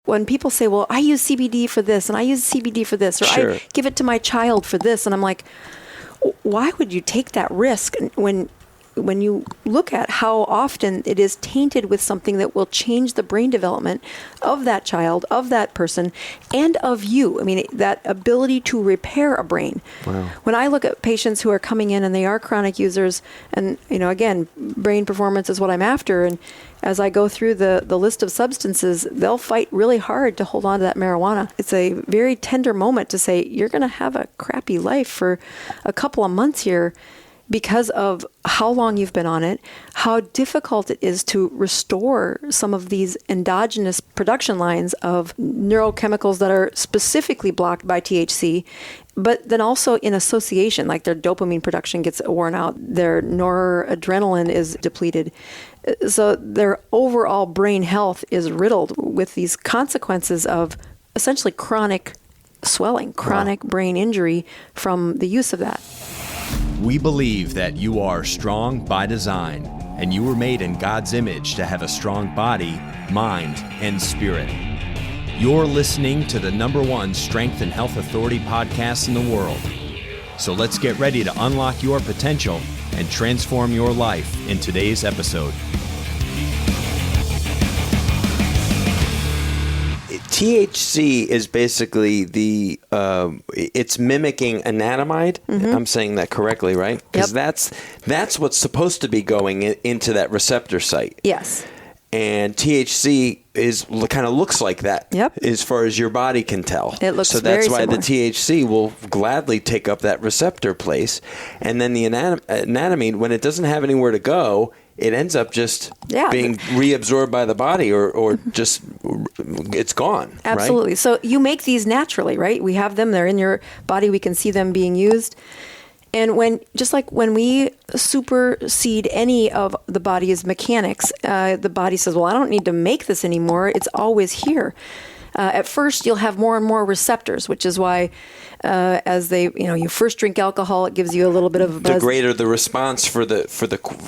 when people say, well, I use CBD for this and I use CBD for this, or Sure. I give it to my child for this. And I'm like, why would you take that risk when you look at how often it is tainted with something that will change the brain development of that child, of that person, and of you? I mean, that ability to repair a brain. Wow. When I look at patients who are coming in and they are chronic users, and, again, brain performance is what I'm after. And as I go through the list of substances, they'll fight really hard to hold on to that marijuana. It's a very tender moment to say, you're going to have a crappy life for a couple of months here, because of how long you've been on it, how difficult it is to restore some of these endogenous production lines of neurochemicals that are specifically blocked by THC, but then also in association, like their dopamine production gets worn out, their noradrenaline is depleted. So their overall brain health is riddled with these consequences of essentially chronic swelling, chronic brain injury from the use of that. We believe that you are strong by design, and you were made in God's image to have a strong body, mind, and spirit. You're listening to the #1 Strength and Health Authority podcast in the world. So let's get ready to unlock your potential and transform your life in today's episode. THC is basically it's mimicking anandamide. Mm-hmm. I'm saying that correctly, right? Because that's what's supposed to be going into that receptor site. Yes. And THC kind of looks like that. Yep. As far as your body can tell. It looks so that's very why similar. the THC will gladly take up that receptor place, and then the anandamide, when it doesn't have anywhere to go, it ends up just being reabsorbed by the body, or just it's gone. Absolutely. Right? So you make these naturally, right? We have them; they're in your body. We can see them being used. And when we supersede any of the body's mechanics, the body says, well, I don't need to make this anymore. It's always here. At first, you'll have more and more receptors, which is why as you first drink alcohol, it gives you a little bit of a buzz. The greater the response for the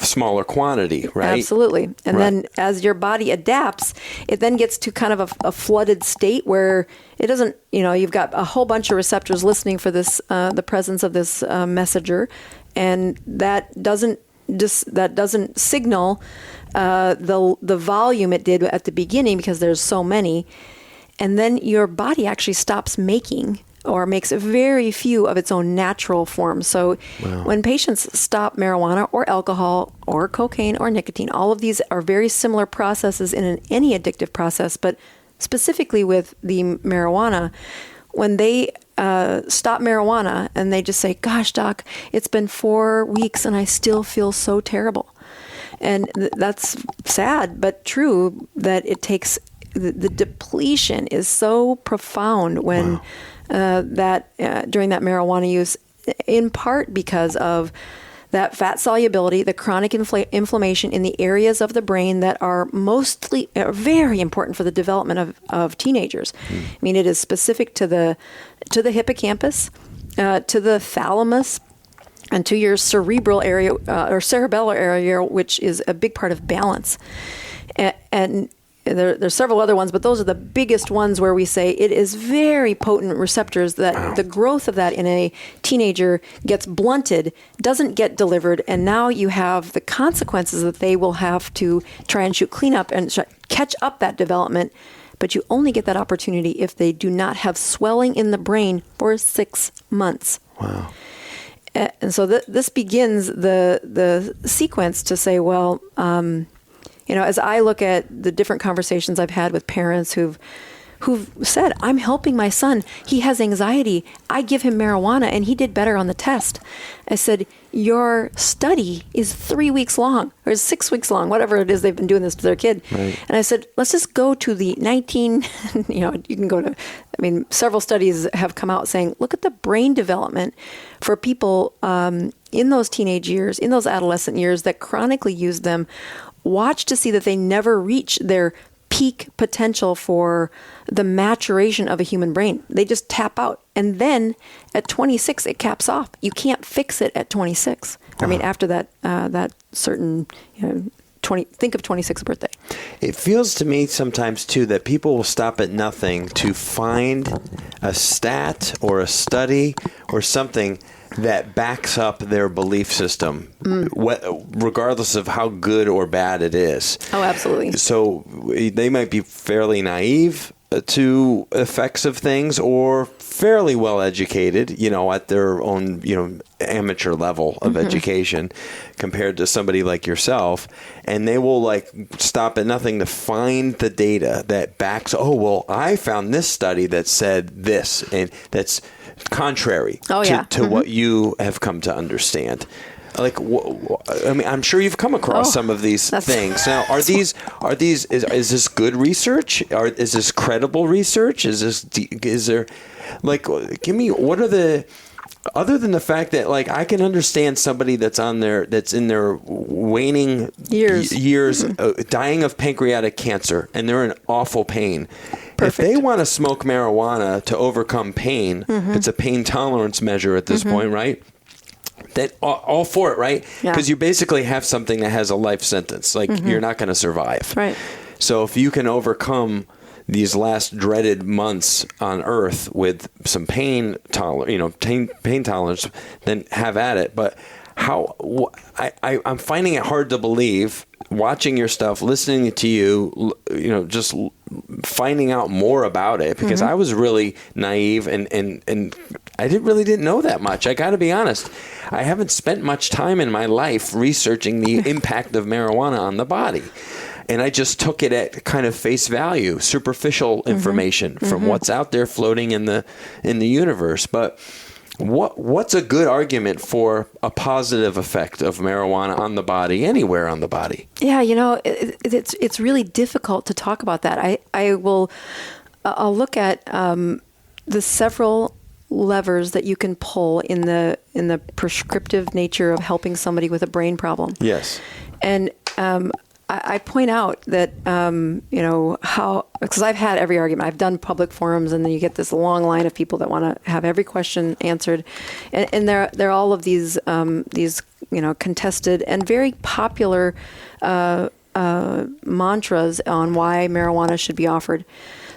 smaller quantity, right? Absolutely. And then as your body adapts, it then gets to kind of a flooded state where it doesn't, you've got a whole bunch of receptors listening for this, the presence of this messenger, and that doesn't signal the volume it did at the beginning because there's so many. And then your body actually stops making or makes very few of its own natural forms. So when patients stop marijuana or alcohol or cocaine or nicotine, all of these are very similar processes in any addictive process, but specifically with the marijuana, when they stop marijuana and they just say, gosh, doc, it's been 4 weeks and I still feel so terrible. And that's sad, but true that it takes the depletion is so profound when during that marijuana use, in part because of that fat solubility, the chronic inflammation in the areas of the brain that are very important for the development of teenagers. I mean, it is specific to the hippocampus, to the thalamus, and to your cerebral area or cerebellar area, which is a big part of balance. And there's several other ones, but those are the biggest ones where we say it is very potent receptors that the growth of that in a teenager gets blunted, doesn't get delivered, and now you have the consequences that they will have to try and shoot cleanup and catch up that development. But you only get that opportunity if they do not have swelling in the brain for 6 months. Wow. And so this begins the sequence to say, well, as I look at the different conversations I've had with parents who've said, I'm helping my son. He has anxiety. I give him marijuana and he did better on the test. I said, your study is 3 weeks long or 6 weeks long, whatever it is they've been doing this to their kid. Right. And I said, let's just go to the you can go to, several studies have come out saying, look at the brain development for people in those teenage years, in those adolescent years that chronically use them. Watch to see that they never reach their peak potential for the maturation of a human brain. They just tap out. And then at 26, it caps off. You can't fix it at 26. After that certain think of 26th birthday. It feels to me sometimes, too, that people will stop at nothing to find a stat or a study or something that backs up their belief system, regardless of how good or bad it is. Oh, absolutely. So they might be fairly naive to effects of things, or fairly well educated, at their own, amateur level of education compared to somebody like yourself. And they will stop at nothing to find the data that backs, I found this study that said this, and that's contrary to what you have come to understand. I'm sure you've come across some of these things. Now, is this good research? Is this credible research? Give me, what are the, other than the fact that I can understand somebody that's in their waning years dying of pancreatic cancer, and they're in awful pain. Perfect. If they want to smoke marijuana to overcome pain, it's a pain tolerance measure at this point, right? That all for it, right? Because you basically have something that has a life sentence. You're not going to survive. Right. So if you can overcome these last dreaded months on Earth with some pain tolerance, then have at it. But I'm finding it hard to believe, watching your stuff, listening to you, just finding out more about it, because I was really naive and I didn't know that much. I got to be honest. I haven't spent much time in my life researching the impact of marijuana on the body. And I just took it at kind of face value, superficial information from what's out there floating in the universe. But what's a good argument for a positive effect of marijuana on the body, anywhere on the body? Yeah, it's really difficult to talk about that. I'll look at the several levers that you can pull in the prescriptive nature of helping somebody with a brain problem. Yes. And I point out that, because I've had every argument. I've done public forums, and then you get this long line of people that want to have every question answered. And they're all of these contested and very popular mantras on why marijuana should be offered.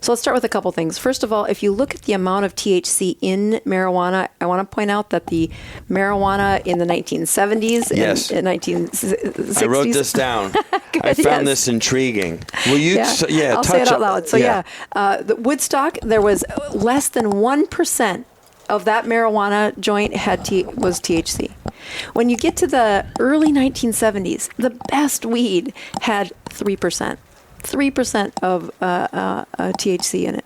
So let's start with a couple things. First of all, if you look at the amount of THC in marijuana, I want to point out that the marijuana in the 1970s and 1960s. I wrote this down. I found this intriguing. Will you? I'll say it out loud. So the Woodstock, there was less than 1% of that marijuana joint was THC. When you get to the early 1970s, the best weed had 3%. 3% of THC in it.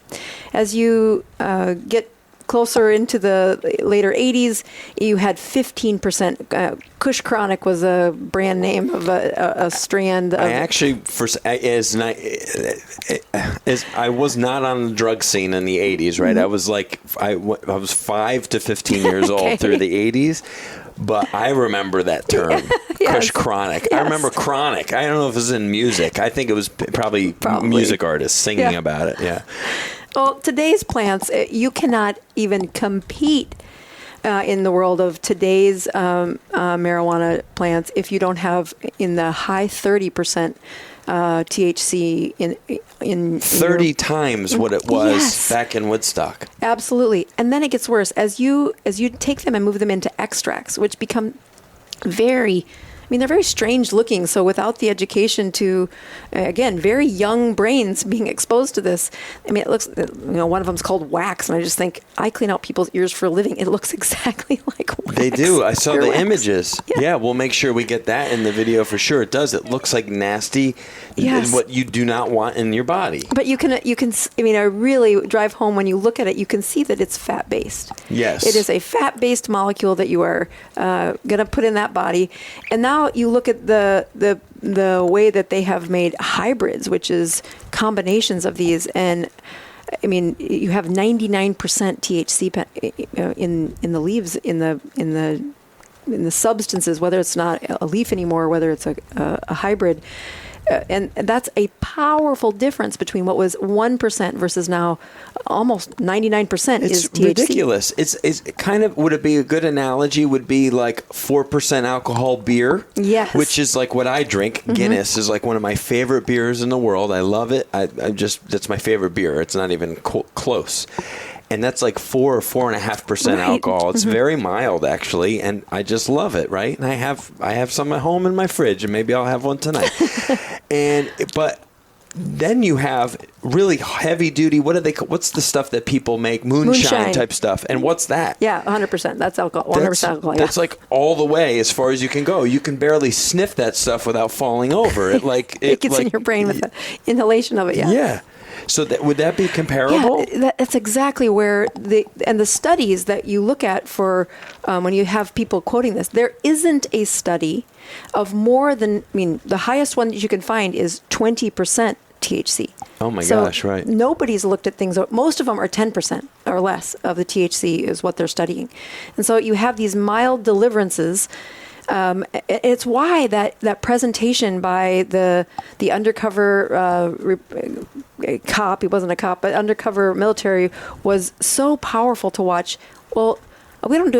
As you get closer into the later 80s, you had 15%. Kush Chronic was a brand name of a strand. I actually, I was not on the drug scene in the 80s, right? I was I was 5 to 15 years old through the 80s. But I remember that term, Kush Chronic. Yes. I remember Chronic. I don't know if it was in music. I think it was probably. Music artists singing about it. Yeah. Well, today's plants, you cannot even compete in the world of today's marijuana plants if you don't have in the high 30% THC in 30 times what it was back in Woodstock. Absolutely. And then it gets worse as you take them and move them into extracts, which become they're very strange looking. So without the education to, again, very young brains being exposed to this, it looks, one of them's called wax. And I just think, I clean out people's ears for a living. It looks exactly like wax. They do. I saw the images. Yeah, we'll make sure we get that in the video for sure. It does. It looks like nasty, what you do not want in your body. But you can, I really drive home when you look at it, you can see that it's fat-based. Yes. It is a fat-based molecule that you are going to put in that body. And now you look at the way that they have made hybrids, which is combinations of these, and you have 99% THC in the leaves, in the substances, whether it's not a leaf anymore, whether it's a hybrid. and that's a powerful difference between what was 1% versus now almost 99% is THC. It's ridiculous. It's kind of, would it be a good analogy would be like 4% alcohol beer? Yes. Which is like what I drink. Guinness is like one of my favorite beers in the world. I love it. That's my favorite beer. It's not even close. And that's like 4 or 4.5% alcohol. It's very mild, actually, and I just love it, right? And I have some at home in my fridge, and maybe I'll have one tonight. But then you have really heavy duty. What's the stuff that people make? Moonshine type stuff. And what's that? Yeah, 100%. That's alcohol. 100% alcohol. Yeah. That's like all the way as far as you can go. You can barely sniff that stuff without falling over. It gets in your brain with the inhalation of it. Yeah. Yeah. So would that be comparable? Yeah, that's exactly where the studies that you look at for when you have people quoting this, there isn't a study of more than, the highest one that you can find is 20% THC. Oh my gosh, right. Nobody's looked at things, most of them are 10% or less of the THC is what they're studying. And so you have these mild deliverances. It's why that presentation by the undercover cop, he wasn't a cop, but undercover military was so powerful to watch. Well, we don't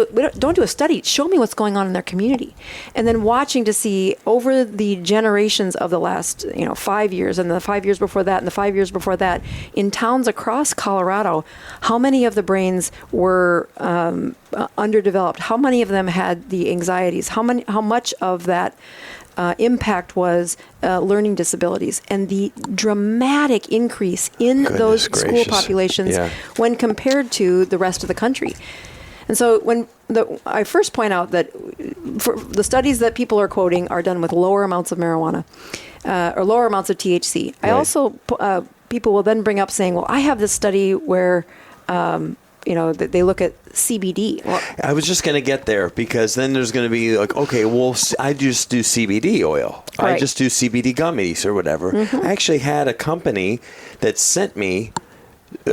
do a study. Show me what's going on in their community, and then watching to see over the generations of the last 5 years, and the 5 years before that, and the 5 years before that, in towns across Colorado, how many of the brains were underdeveloped? How many of them had the anxieties? How much of that impact was learning disabilities, and the dramatic increase in those school populations when compared to the rest of the country. And so when I first point out that for the studies that people are quoting are done with lower amounts of marijuana or lower amounts of THC. Right. I also, people will then bring up saying, well, I have this study where, they look at CBD. Well, I was just going to get there, because then there's going to be like, okay, well, I just do CBD oil. Right. I just do CBD gummies or whatever. Mm-hmm. I actually had a company that sent me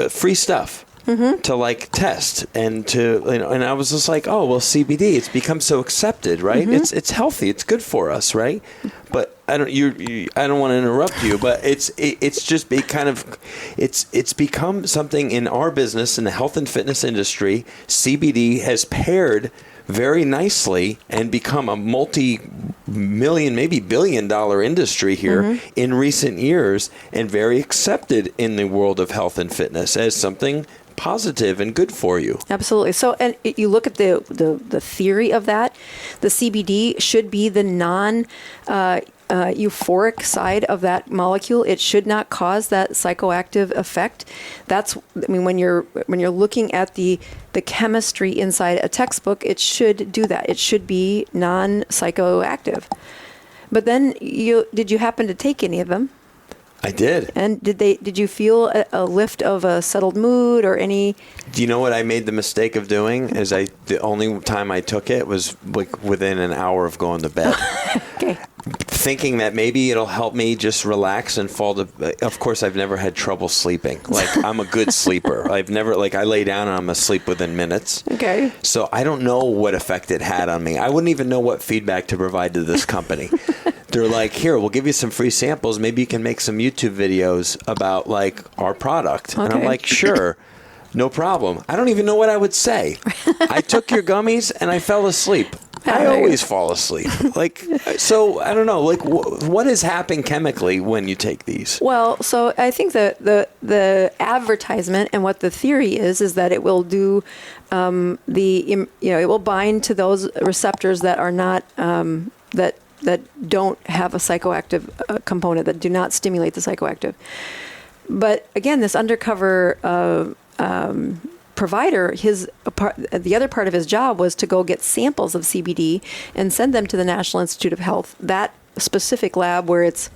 free stuff. Mm-hmm. To like test and and I was just like, oh well, CBD, it's become so accepted, right? Mm-hmm. It's healthy, it's good for us, right? But I don't want to interrupt you, but it's just it's become something in our business, in the health and fitness industry. CBD has paired very nicely and become a multi-million, maybe billion-dollar industry here in recent years, and very accepted in the world of health and fitness as something positive and good for you. Absolutely. So, and you look at the theory of that, the CBD should be the euphoric side of that molecule. It should not cause that psychoactive effect. When you're looking at the chemistry inside a textbook, it should do that. It should be non-psychoactive. But then did you happen to take any of them? I did. And did you feel a lift of a settled mood or any? Do you know what I made the mistake of doing? Is the only time I took it was like within an hour of going to bed. Okay. Thinking that maybe it'll help me just relax and fall to. Of course, I've never had trouble sleeping. Like, I'm a good sleeper. I lay down and I'm asleep within minutes. Okay. So I don't know what effect it had on me. I wouldn't even know what feedback to provide to this company. They're like, here, we'll give you some free samples. Maybe you can make some YouTube videos about like our product. Okay. And I'm like, sure. No problem. I don't even know what I would say. I took your gummies and I fell asleep. I always fall asleep. So I don't know. What is happening chemically when you take these? Well, so I think that the advertisement and what the theory is that it will do it will bind to those receptors that are not that don't have a psychoactive component, that do not stimulate the psychoactive. But again, this undercover provider, the other part of his job was to go get samples of CBD and send them to the National Institute of Health, that specific lab where it's,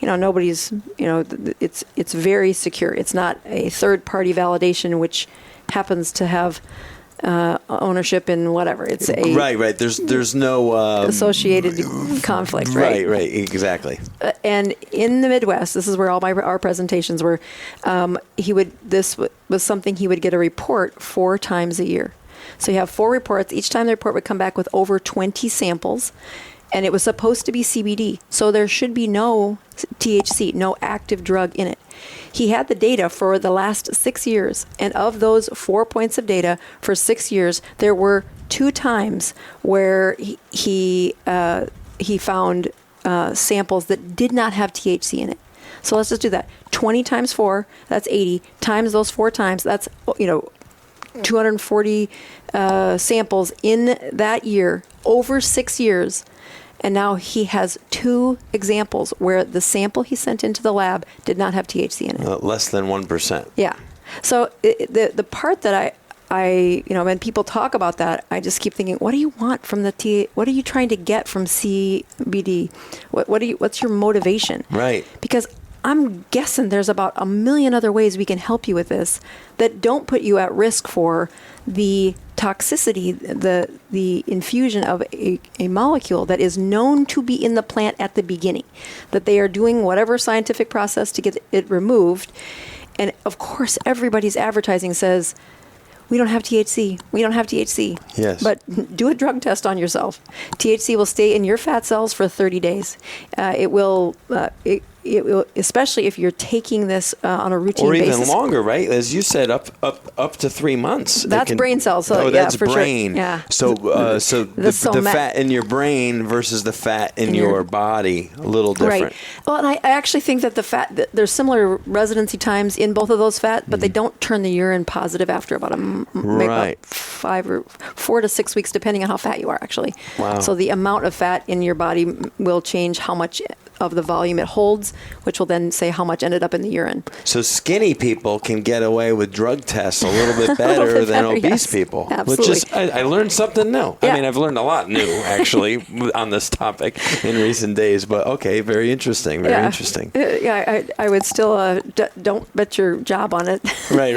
nobody's, it's very secure. It's not a third-party validation, which happens to have ownership in whatever. It's a right. There's no associated conflict. Right. Exactly. And in the Midwest, this is where all our presentations were. This was something he would get a report 4 times a year. So you have 4 reports. Each time the report would come back with over 20 samples. and it was supposed to be CBD. So there should be no THC, no active drug in it. He had the data for the last 6 years, and of those 4 points of data for 6 years, there were 2 times where he found samples that did not have THC in it. So let's just do that. 20 times 4, that's 80. Times those 4 times, that's 240 samples in that year, over 6 years. And now he has 2 examples where the sample he sent into the lab did not have THC in it. Less than 1%. Yeah. So the part that I when people talk about that, I just keep thinking, what do you want from what are you trying to get from CBD? What's your motivation? Right. Because I'm guessing there's about a million other ways we can help you with this that don't put you at risk for the toxicity, the infusion of a molecule that is known to be in the plant at the beginning, that they are doing whatever scientific process to get it removed. And of course, everybody's advertising says, we don't have THC. We don't have THC. Yes. But do a drug test on yourself. THC will stay in your fat cells for 30 days. It will, especially if you're taking this on a routine basis. Or even longer, right? As you said, up to 3 months. That's brain cells. So, that's for brain. Sure. Yeah. So the fat in your brain versus the fat in your body, a little different. Right. Well, and I actually think that the fat, there's similar residency times in both of those fat, but they don't turn the urine positive after about about 5 or 4 to 6 weeks, depending on how fat you are, actually. Wow. So the amount of fat in your body will change how much of the volume it holds, which will then say how much ended up in the urine. So skinny people can get away with drug tests a little bit better than obese people. Absolutely. Which is, I learned something new. Yeah. I mean, I've learned a lot new, actually, on this topic in recent days. But okay, very interesting, very interesting. I would still, don't bet your job on it. Right.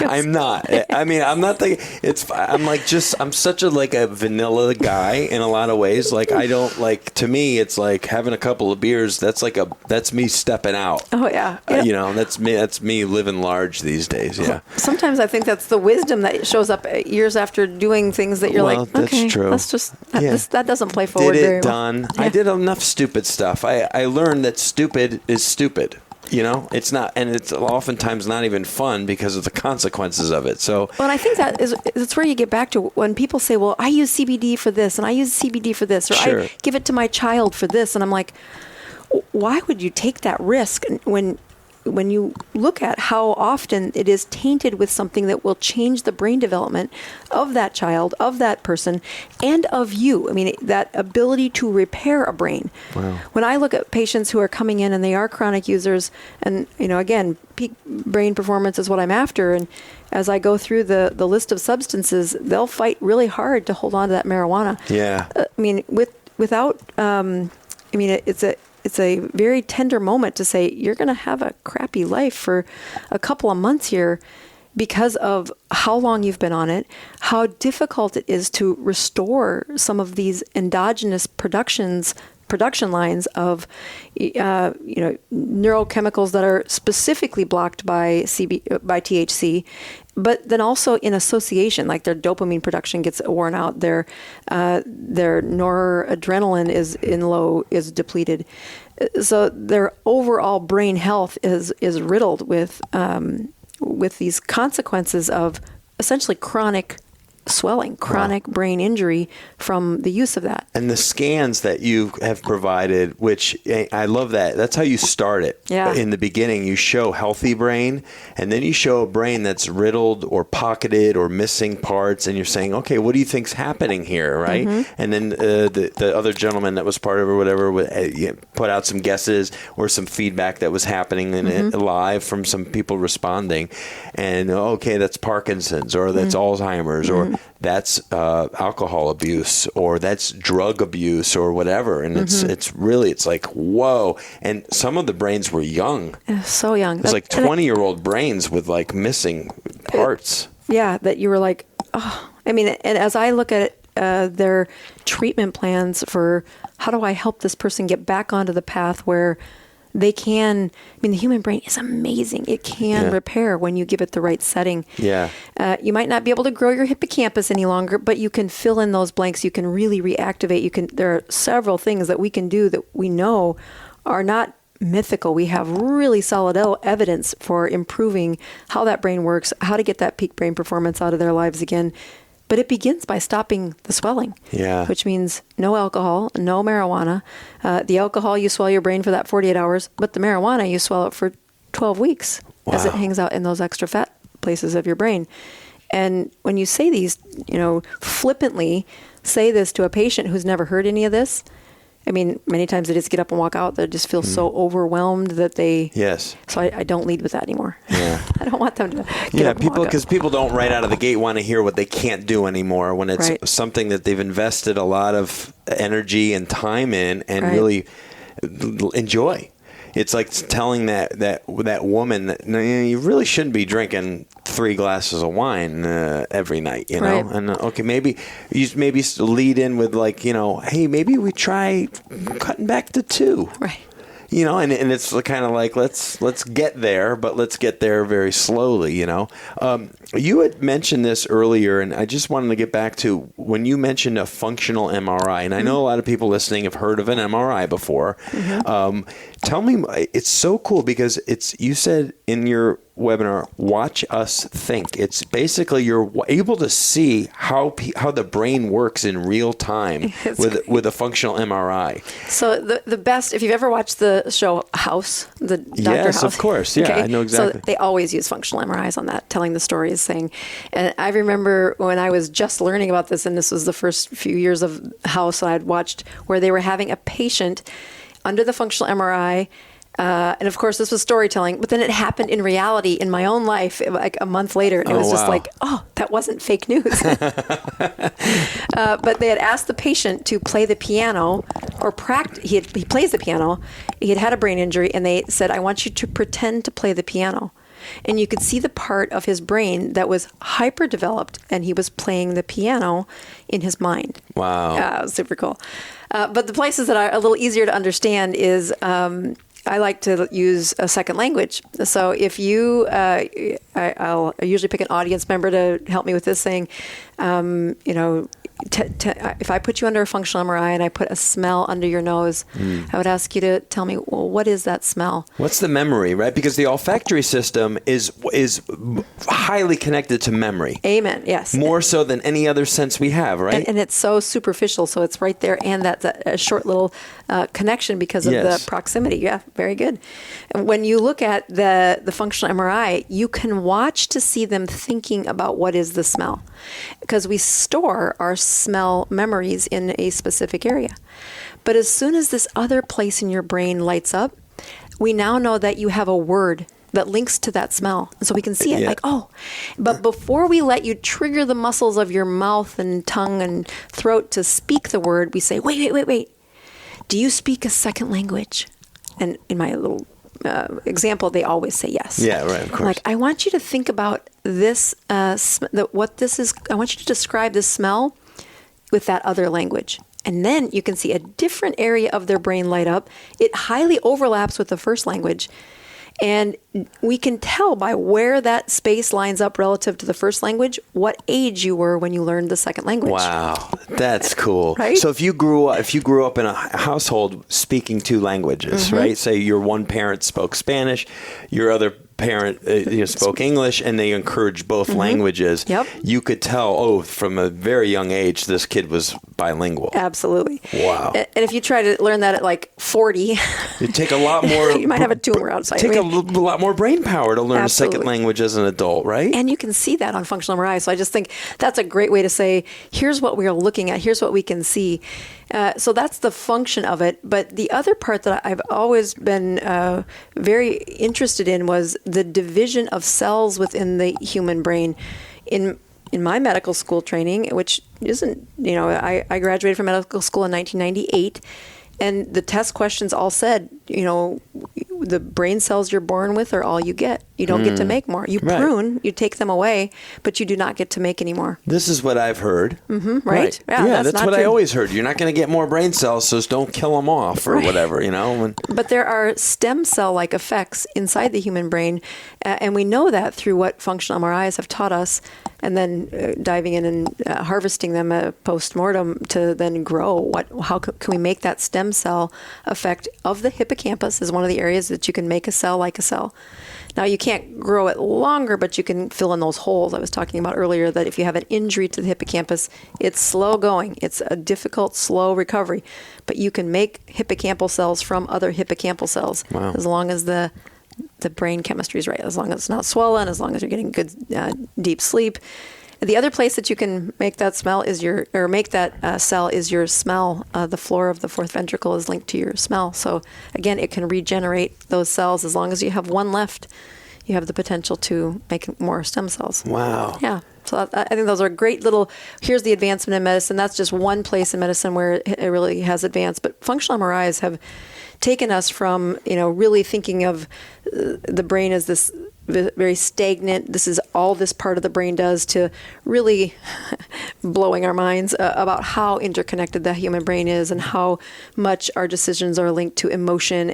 I'm not. I mean, I'm not thinking, I'm such a vanilla guy in a lot of ways. Like, I don't, to me, it's like having a couple of beers, that's me stepping out. Oh yeah. That's me living large these days. Yeah. Sometimes I think that's the wisdom that shows up years after doing things that you're that's okay, true. Let's just that doesn't play forward very well. Done. Yeah. I did enough stupid stuff. I learned that stupid is stupid. It's not, and it's oftentimes not even fun because of the consequences of it. So, well, and I think that's where you get back to when people say, "Well, I use CBD for this, and I use CBD for this, or sure. I give it to my child for this," and I'm like, why would you take that risk when you look at how often it is tainted with something that will change the brain development of that child, of that person, and of you? I mean, that ability to repair a brain. Wow. When I look at patients who are coming in and they are chronic users, and again, peak brain performance is what I'm after, and as I go through the list of substances, they'll fight really hard to hold on to that marijuana. Yeah. It's a very tender moment to say, you're going to have a crappy life for a couple of months here because of how long you've been on it, how difficult it is to restore some of these endogenous production lines of neurochemicals that are specifically blocked by THC, but then also in association, like their dopamine production gets worn out, their noradrenaline is depleted, so their overall brain health is riddled with these consequences of essentially chronic swelling, chronic brain injury from the use of that. And the scans that you have provided, which I love that. That's how you start it. Yeah. In the beginning, you show healthy brain, and then you show a brain that's riddled or pocketed or missing parts, and you're saying, okay, what do you think's happening here, right? Mm-hmm. And then the other gentleman that was part of it or whatever put out some guesses or some feedback that was happening in it live from some people responding. And, okay, that's Parkinson's, or that's Alzheimer's, or that's alcohol abuse, or that's drug abuse, or whatever. And it's really like, whoa. And some of the brains were young. So young. It was like 20-year-old brains with like missing parts. That you were like, oh. I mean, and as I look at their treatment plans for how do I help this person get back onto the path where they can, the human brain is amazing. It can repair when you give it the right setting. Yeah. You might not be able to grow your hippocampus any longer, but you can fill in those blanks. You can really reactivate. There are several things that we can do that we know are not mythical. We have really solid evidence for improving how that brain works, how to get that peak brain performance out of their lives again. But it begins by stopping the swelling, which means no alcohol, no marijuana. The alcohol, you swell your brain for that 48 hours, but the marijuana, you swell it for 12 weeks as it hangs out in those extra fat places of your brain. And when you say these, flippantly say this to a patient who's never heard any of this, many times they just get up and walk out. They just feel so overwhelmed that they... Yes. So I don't lead with that anymore. Yeah. I don't want them to get up and walk out. Because people don't right out of the gate want to hear what they can't do anymore when it's something that they've invested a lot of energy and time in and really enjoy. It's like telling that woman that you really shouldn't be drinking 3 glasses of wine every night, you know. Right. And okay, maybe you lead in with like, hey, maybe we try cutting back to 2. Right. And it's kind of like let's get there, but let's get there very slowly. You had mentioned this earlier, and I just wanted to get back to when you mentioned a functional MRI, and I know a lot of people listening have heard of an MRI before. Tell me, it's so cool because you said in your webinar, watch us think. It's basically you're able to see how the brain works in real time with a functional MRI. So the best, if you've ever watched the show House, the Dr. Yes, House. of course. Yeah, okay? I know exactly. So they always use functional MRIs on that, telling the stories, saying, and I remember when I was just learning about this, and this was the first few years of House I'd watched, where they were having a patient under the functional MRI. And of course, this was storytelling, but then it happened in reality in my own life, like a month later. And it was just like, that wasn't fake news. But they had asked the patient to play the piano or practice. He plays the piano. He had a brain injury, and they said, I want you to pretend to play the piano. And you could see the part of his brain that was hyper-developed, and he was playing the piano in his mind. Wow. It was super cool. But the places that are a little easier to understand is I like to use a second language. So if you, I'll usually pick an audience member to help me with this, saying, if I put you under a functional MRI and I put a smell under your nose, I would ask you to tell me, well, what is that smell? What's the memory, right? Because the olfactory system is highly connected to memory. Amen. Yes. More so than any other sense we have, right? And it's so superficial, so it's right there, and that's a short little connection because of the proximity. Yeah, very good. And when you look at the functional MRI, you can watch to see them thinking about what is the smell, because we store our smell memories in a specific area. But as soon as this other place in your brain lights up, we now know that you have a word that links to that smell. And so we can see it like, but before we let you trigger the muscles of your mouth and tongue and throat to speak the word, we say, wait. Do you speak a second language? And in my little example, they always say yes. Yeah, right, of course. Like, I want you to think about this, what this is. I want you to describe this smell with that other language. And then you can see a different area of their brain light up. It highly overlaps with the first language. And we can tell by where that space lines up relative to the first language what age you were when you learned the second language. Wow, that's cool. Right? So if you grew up in a household speaking 2 languages, right? Say your one parent spoke Spanish, your other parent spoke English, and they encouraged both languages. Yep. You could tell, from a very young age, this kid was bilingual. Absolutely. Wow. And if you try to learn that at like 40, it'd take a lot more. You might have a tumor outside. Take a lot more brain power to learn Absolutely. a second language as an adult, right? And you can see that on functional MRI. So I just think that's a great way to say, here's what we're looking at. Here's what we can see. So that's the function of it. But the other part that I've always been very interested in was the division of cells within the human brain. In my medical school training, which isn't, I graduated from medical school in 1998, and the test questions all said, the brain cells you're born with are all you get. You don't get to make more. You prune, you take them away, but you do not get to make any more. This is what I've heard. Right? Yeah, that's not what true. I always heard. You're not going to get more brain cells, so don't kill them off or whatever, you know. But there are stem cell-like effects inside the human brain, and we know that through what functional MRIs have taught us, and then diving in and harvesting them post-mortem to then grow. How can we make that stem cell effect of the hippocampus is one of the areas that you can make a cell like a cell. Now, you can't grow it longer, but you can fill in those holes. I was talking about earlier that if you have an injury to the hippocampus, it's slow going. It's a difficult, slow recovery. But you can make hippocampal cells from other hippocampal cells as long as the brain chemistry is right, as long as it's not swollen, as long as you're getting good deep sleep. The other place that you can make that cell is your smell. The floor of the fourth ventricle is linked to your smell. So again, it can regenerate those cells. As long as you have one left, you have the potential to make more stem cells. Wow. Yeah. So I think those are great little, here's the advancement in medicine. That's just one place in medicine where it really has advanced. But functional MRIs have taken us from, really thinking of the brain as this very stagnant, this is all this part of the brain does, to really blowing our minds about how interconnected the human brain is and how much our decisions are linked to emotion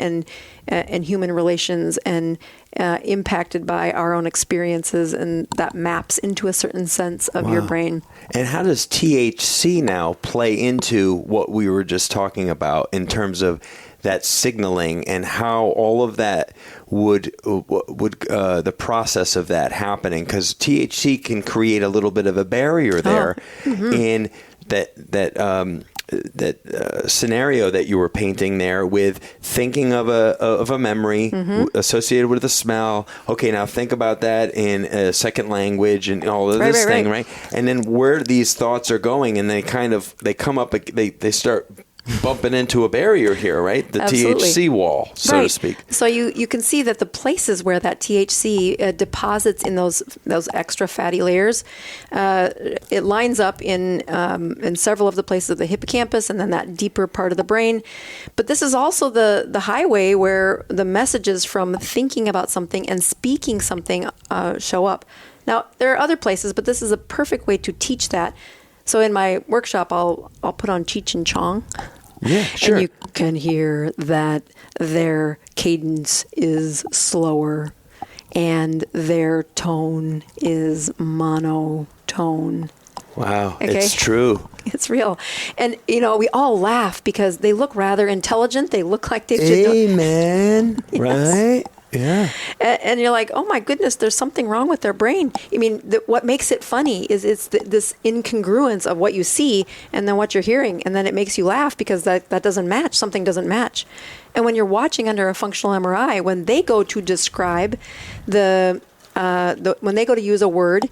and human relations and impacted by our own experiences, and that maps into a certain sense of your brain. And how does THC now play into what we were just talking about in terms of that signaling, and how all of that would the process of that happening? Because THC can create a little bit of a barrier there in that scenario that you were painting there, with thinking of a memory associated with a smell. Okay, now think about that in a second language and all of this thing, right? And then where these thoughts are going, and they come up, they start bumping into a barrier here, right? The Absolutely. THC wall, so to speak. So you can see that the places where that THC deposits in those extra fatty layers, it lines up in several of the places of the hippocampus and then that deeper part of the brain. But this is also the highway where the messages from thinking about something and speaking something show up. Now, there are other places, but this is a perfect way to teach that. So in my workshop, I'll put on Cheech and Chong. Yeah, sure. And you can hear that their cadence is slower and their tone is monotone. Wow, Okay. It's true. It's real. And, we all laugh because they look rather intelligent. They look like they've Amen. Yes. Right? Yeah. And you're like, oh my goodness, there's something wrong with their brain. I mean, what makes it funny is it's this incongruence of what you see and then what you're hearing. And then it makes you laugh because that doesn't match. Something doesn't match. And when you're watching under a functional MRI, when they go to describe when they go to use a word,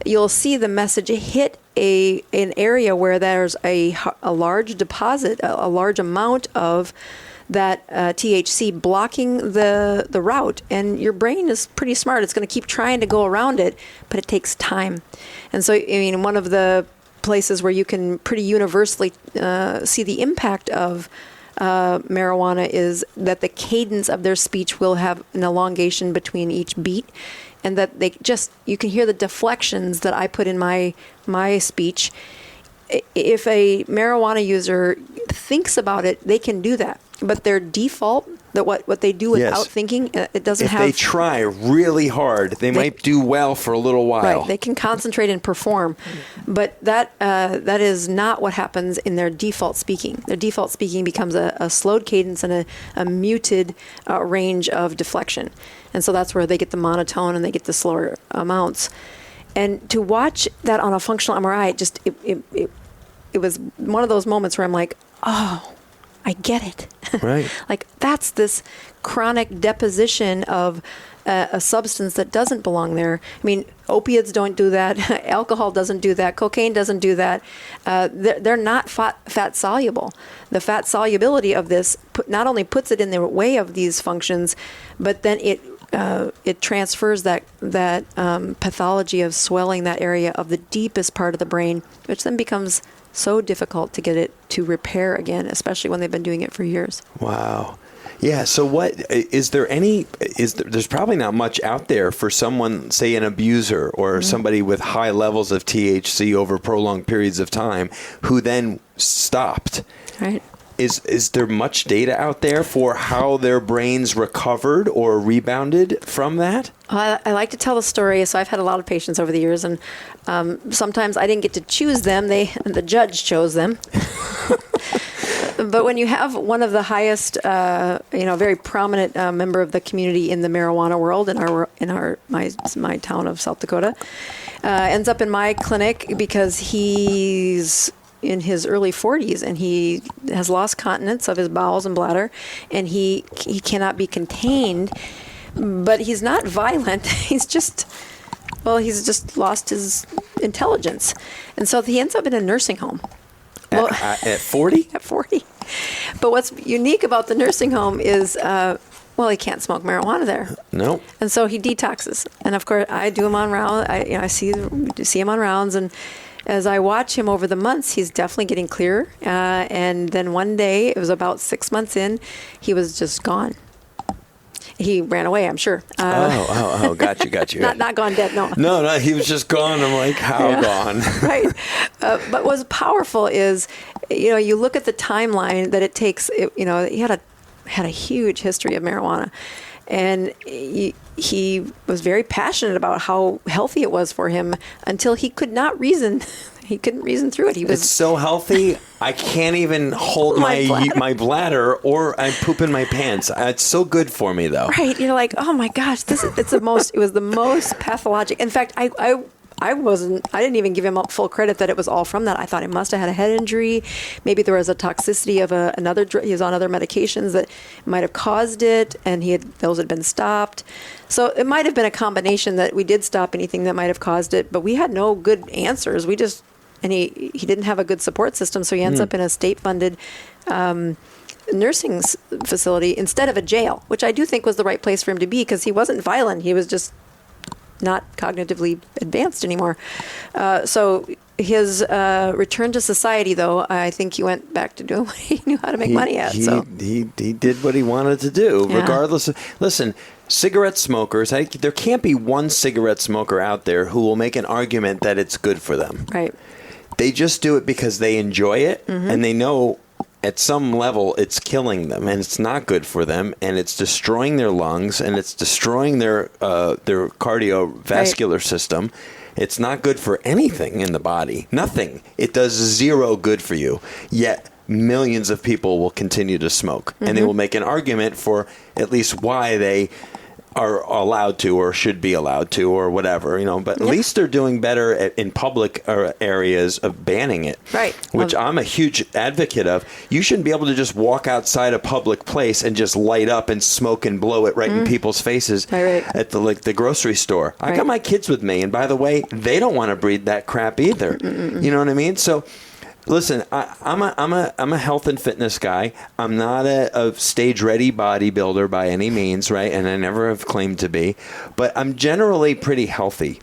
you'll see the message hit an area where there's a large deposit, a large amount of that THC blocking the route. And your brain is pretty smart. It's going to keep trying to go around it, but it takes time. And so, one of the places where you can pretty universally see the impact of marijuana is that the cadence of their speech will have an elongation between each beat, and that you can hear the deflections that I put in my speech. If a marijuana user thinks about it, they can do that. But their default, that what they do without thinking, it doesn't have. If they try really hard, they might do well for a little while. Right, they can concentrate and perform, but that is not what happens in their default speaking. Their default speaking becomes a slowed cadence and a muted range of deflection, and so that's where they get the monotone and they get the slower amounts. And to watch that on a functional MRI, it was one of those moments where I'm like, oh, I get it. Right. Like, that's this chronic deposition of a substance that doesn't belong there. I mean, opiates don't do that. Alcohol doesn't do that. Cocaine doesn't do that. They're not fat soluble. The fat solubility of this not only puts it in the way of these functions, but then it transfers that pathology of swelling that area of the deepest part of the brain, which then becomes so difficult to get it to repair again, especially when they've been doing it for years. Wow. Yeah. So there's probably not much out there for someone, say an abuser or somebody with high levels of THC over prolonged periods of time who then stopped. Right. Is there much data out there for how their brains recovered or rebounded from that? I like to tell the story. So I've had a lot of patients over the years, and sometimes I didn't get to choose them. The judge chose them. But when you have one of the highest, very prominent member of the community in the marijuana world in my town of South Dakota, ends up in my clinic because he's in his early 40s and he has lost continence of his bowels and bladder, and he cannot be contained, but he's not violent. He's just lost his intelligence. And so he ends up in a nursing home. Well, at 40? At 40. But what's unique about the nursing home is, he can't smoke marijuana there. No. And so he detoxes. And of course, I do him on rounds. I see him on rounds, and as I watch him over the months, he's definitely getting clearer. And then one day, it was about 6 months in, he was just gone. He ran away, I'm sure. Got you. Not gone dead, no. No, he was just gone. I'm like, how gone? Right. But what's powerful is, you look at the timeline that it takes. He had a huge history of marijuana, and he was very passionate about how healthy it was for him until he could not reason. He couldn't reason through it. It's so healthy, I can't even hold my bladder, or I poop in my pants. It's so good for me, though. Right. You're like, oh my gosh, it was the most pathologic. In fact, I didn't even give him full credit that it was all from that. I thought he must have had a head injury. Maybe there was a toxicity of another drug. He was on other medications that might have caused it, and those had been stopped. So it might have been a combination that we did stop anything that might have caused it, but we had no good answers. And he didn't have a good support system, so he ends up in a state-funded nursing facility instead of a jail, which I do think was the right place for him to be, because he wasn't violent. He was just not cognitively advanced anymore. So his return to society, though, I think he went back to doing what he knew how to make money at. He did what he wanted to do, regardless of... Listen, cigarette smokers, there can't be one cigarette smoker out there who will make an argument that it's good for them. Right. They just do it because they enjoy it, and they know at some level it's killing them, and it's not good for them, and it's destroying their lungs, and it's destroying their cardiovascular system. It's not good for anything in the body. Nothing. It does zero good for you. Yet millions of people will continue to smoke, and they will make an argument for at least why they are allowed to or should be allowed to or whatever, but at least they're doing better in public areas of banning it, right? Which I'm a huge advocate of. You shouldn't be able to just walk outside a public place and just light up and smoke and blow it right in people's faces at the grocery store. I got my kids with me, and by the way, they don't want to breathe that crap either. You know what I mean? So listen, I'm a health and fitness guy. I'm not a stage-ready bodybuilder by any means, right? And I never have claimed to be. But I'm generally pretty healthy.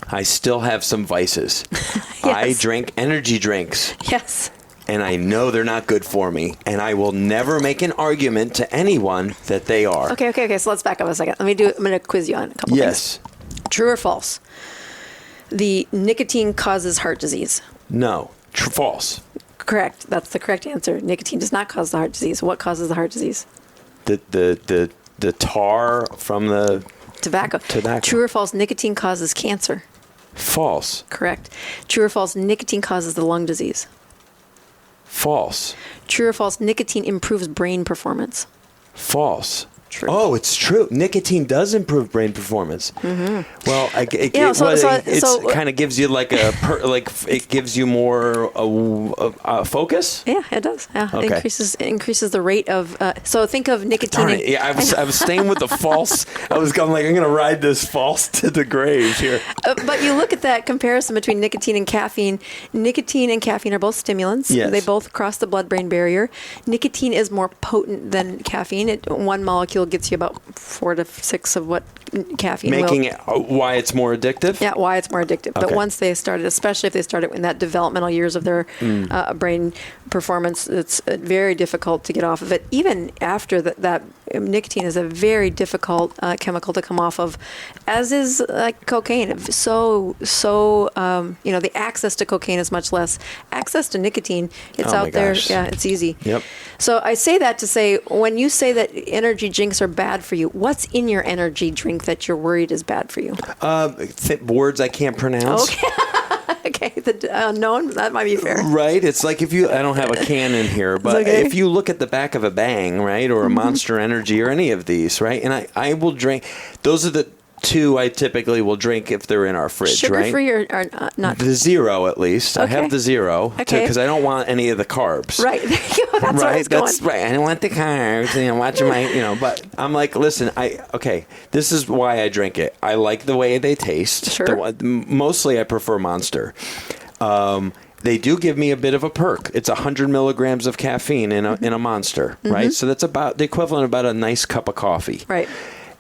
I still have some vices. Yes. I drink energy drinks. Yes. And I know they're not good for me. And I will never make an argument to anyone that they are. Okay. So let's back up a second. I'm going to quiz you on a couple things. Yes. True or false? The nicotine causes heart disease. No. False. Correct. That's the correct answer. Nicotine does not cause the heart disease. What causes the heart disease? The tar from the tobacco. True or false? Nicotine causes cancer. False. Correct. True or false? Nicotine causes the lung disease. False. True or false? Nicotine improves brain performance. False. True. Oh, it's true. Nicotine does improve brain performance. Well, it kind of gives you it gives you more focus. Yeah, it does. Yeah, okay. It increases the rate of. So think of nicotine. Darn it. I was staying with the false. I was going I'm going to ride this false to the grave here. But you look at that comparison between nicotine and caffeine. Nicotine and caffeine are both stimulants. Yes. They both cross the blood-brain barrier. Nicotine is more potent than caffeine. One molecule gets you about 4 to 6 of what caffeine Making will. it why it's more addictive? Yeah, why it's more addictive. But Okay. once they started, especially if they started in that developmental years of their brain performance, it's very difficult to get off of it. Even after that nicotine is a very difficult chemical to come off of, as is cocaine. So the access to cocaine is much less. Access to nicotine, it's out there. Yeah, it's easy. Yep. So I say that to say, when you say that energy drinks are bad for you, what's in your energy drink that you're worried is bad for you? Words I can't pronounce. Okay. Okay, the unknown, that might be fair. Right? It's like I don't have a can in here, but okay. if you look at the back of a Bang, right, or a Monster Energy or any of these, right, and I will drink, those are the two I typically will drink if they're in our fridge, right? Sugar-free or not? The zero, at least. Okay. I have the zero because I don't want any of the carbs. Right. There you go. That's where it's That's going. right. I don't want the carbs. Watching my, but I'm like, listen, this is why I drink it. I like the way they taste. Sure. Mostly I prefer Monster. They do give me a bit of a perk. It's 100 milligrams of caffeine in a Monster, right? So that's about the equivalent of about a nice cup of coffee. Right.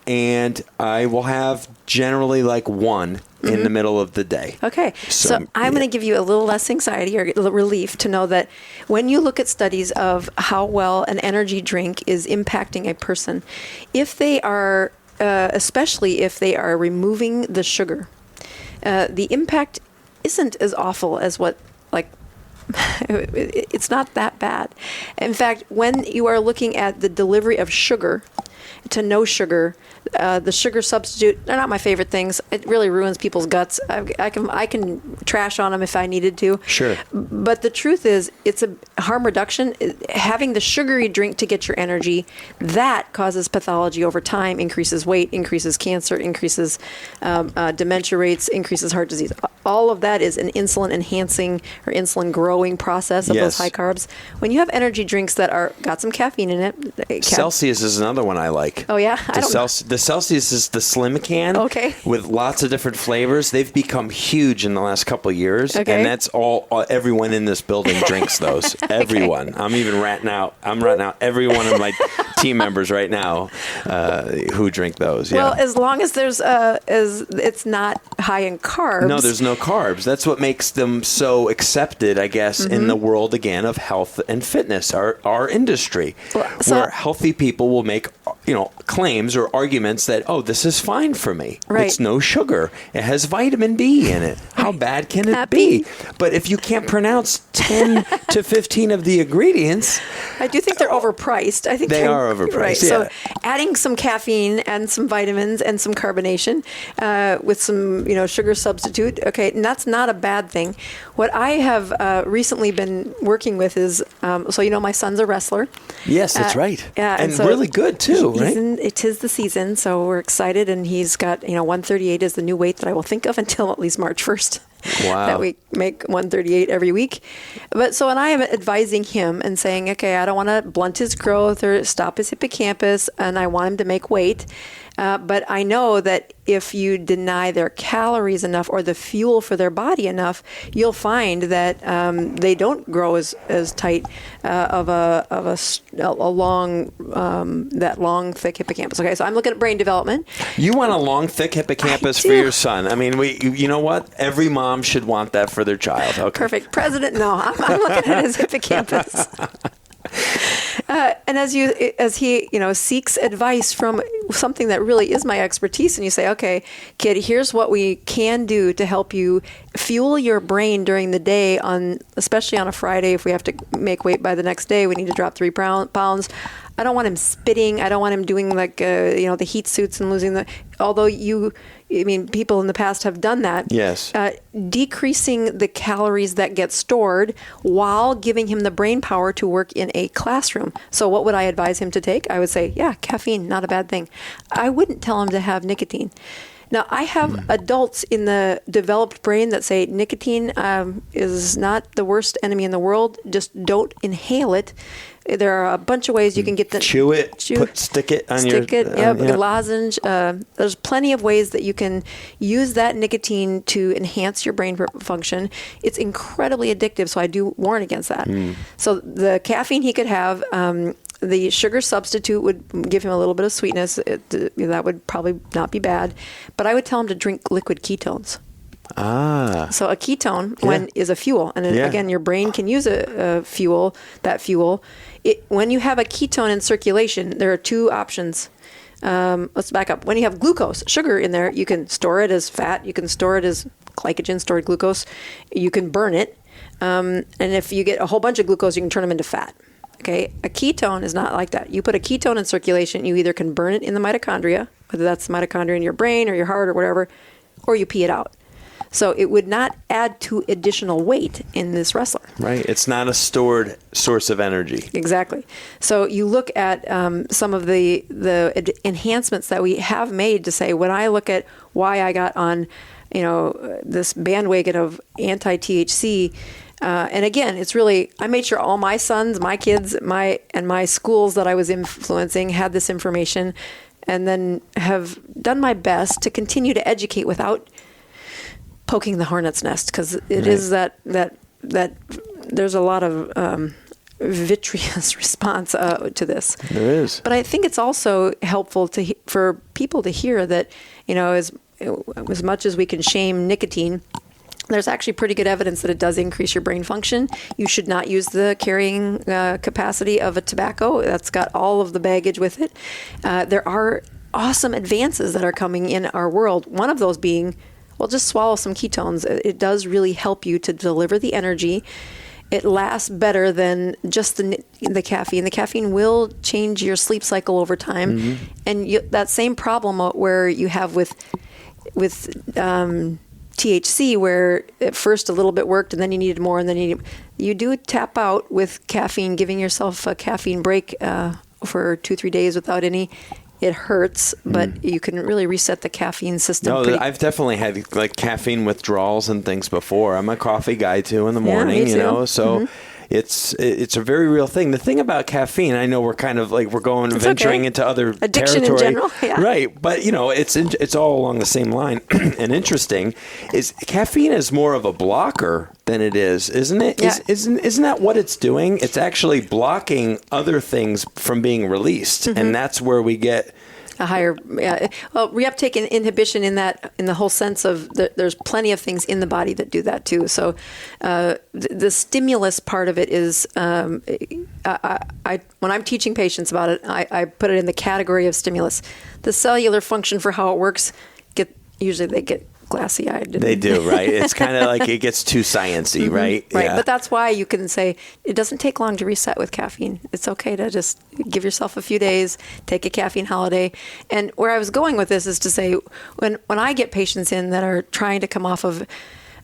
And I will have generally like one in the middle of the day. Okay. So I'm going to give you a little less anxiety or a little relief to know that when you look at studies of how well an energy drink is impacting a person, if they are, especially if they are removing the sugar, the impact isn't as awful as what, it's not that bad. In fact, when you are looking at the delivery of sugar to no sugar, the sugar substitute, they're not my favorite things. It really ruins people's guts. I can trash on them if I needed to. Sure. But the truth is, it's a harm reduction. Having the sugary drink to get your energy, that causes pathology over time, increases weight, increases cancer, increases dementia rates, increases heart disease. All of that is an insulin enhancing or insulin growing process of those high carbs. When you have energy drinks that got some caffeine in it. Celsius is another one I like. Oh, yeah? The Celsius is the slim can with lots of different flavors. They've become huge in the last couple of years. Okay. And that's everyone in this building drinks those. Everyone. I'm even ratting out every one of my team members right now who drink those. Yeah. Well, as long as there's as it's not high in carbs. No, there's no carbs. That's what makes them so accepted, I guess, in the world again of health and fitness, our industry, where healthy people will make claims or arguments that, this is fine for me. Right. It's no sugar. It has vitamin B in it. How bad can it be? But if you can't pronounce 10 to 15 of the ingredients, I do think they're overpriced. I think they are overpriced. Right. Yeah. So adding some caffeine and some vitamins and some carbonation with some sugar substitute. Okay, and that's not a bad thing. What I have recently been working with is my son's a wrestler. Yes, that's right. Yeah, and so really good too, right? It is the season, so we're excited, and he's got 138 is the new weight that I will think of until at least March 1st. Wow. That we make 138 every week. But and I am advising him and saying, okay, I don't want to blunt his growth or stop his hippocampus, and I want him to make weight. But I know that if you deny their calories enough or the fuel for their body enough, you'll find that they don't grow as tight of a long thick hippocampus. Okay, so I'm looking at brain development. You want a long, thick hippocampus for your son. I mean, you know what? Every mom should want that for their child. Okay. Perfect. President, no, I'm looking at his hippocampus. And as he seeks advice from something that really is my expertise, and you say, okay, kid, here's what we can do to help you fuel your brain during the day, especially on a Friday. If we have to make weight by the next day, we need to drop 3 pounds. I don't want him spitting. I don't want him doing the heat suits and losing although people in the past have done that. Yes. Decreasing the calories that get stored while giving him the brain power to work in a classroom. So what would I advise him to take? I would say, caffeine, not a bad thing. I wouldn't tell him to have nicotine. Now, I have adults in the developed brain that say nicotine is not the worst enemy in the world. Just don't inhale it. There are a bunch of ways you can get the chew it, stick it on your lozenge. There's plenty of ways that you can use that nicotine to enhance your brain function. It's incredibly addictive, so I do warn against that. So the caffeine he could have, The sugar substitute would give him a little bit of sweetness. That would probably not be bad. But I would tell him to drink liquid ketones. So a ketone is a fuel. And again, your brain can use a fuel, that fuel. When you have a ketone in circulation, there are two options. Let's back up. When you have glucose, sugar in there, you can store it as fat. You can store it as glycogen, stored glucose. You can burn it. And if you get a whole bunch of glucose, you can turn them into fat. Okay, a ketone is not like that. You put a ketone in circulation, you either can burn it in the mitochondria, whether that's the mitochondria in your brain or your heart or whatever, or you pee it out. So it would not add to additional weight in this wrestler. Right. It's not a stored source of energy. Exactly. So you look at some of the enhancements that we have made to say, when I look at why I got on, this bandwagon of anti-THC. And again, it's really, I made sure all my sons, my kids, my schools that I was influencing had this information, and then have done my best to continue to educate without poking the hornet's nest, because it is that there's a lot of vitreous response to this. There is. But I think it's also helpful for people to hear that, as much as we can shame nicotine, there's actually pretty good evidence that it does increase your brain function. You should not use the carrying capacity of a tobacco. That's got all of the baggage with it. There are awesome advances that are coming in our world. One of those being, just swallow some ketones. It does really help you to deliver the energy. It lasts better than just the caffeine. The caffeine will change your sleep cycle over time. Mm-hmm. And that same problem where you have with THC, where at first a little bit worked and then you needed more, and then you do tap out with caffeine, giving yourself a caffeine break for 2-3 days without any. It hurts, but you can really reset the caffeine system. No, I've definitely had like caffeine withdrawals and things before. I'm a coffee guy too in the morning, me too. So it's a very real thing. The thing about caffeine, I know we're kind of like venturing into other addiction territory. in general, right? But it's all along the same line. And interesting is caffeine is more of a blocker than it is, isn't it? Yeah. Isn't that what it's doing? It's actually blocking other things from being released, and that's where we get a higher reuptake and inhibition in the whole sense of there's plenty of things in the body that do that too. So the stimulus part of it is when I'm teaching patients about it, I put it in the category of stimulus. The cellular function for how it works usually they get glassy-eyed. They do, right? It's kind of like it gets too sciencey, right? Right, Yeah. but that's why you can say it doesn't take long to reset with caffeine. It's okay to just give yourself a few days, take a caffeine holiday. And where I was going with this is to say, when I get patients in that are trying to come off of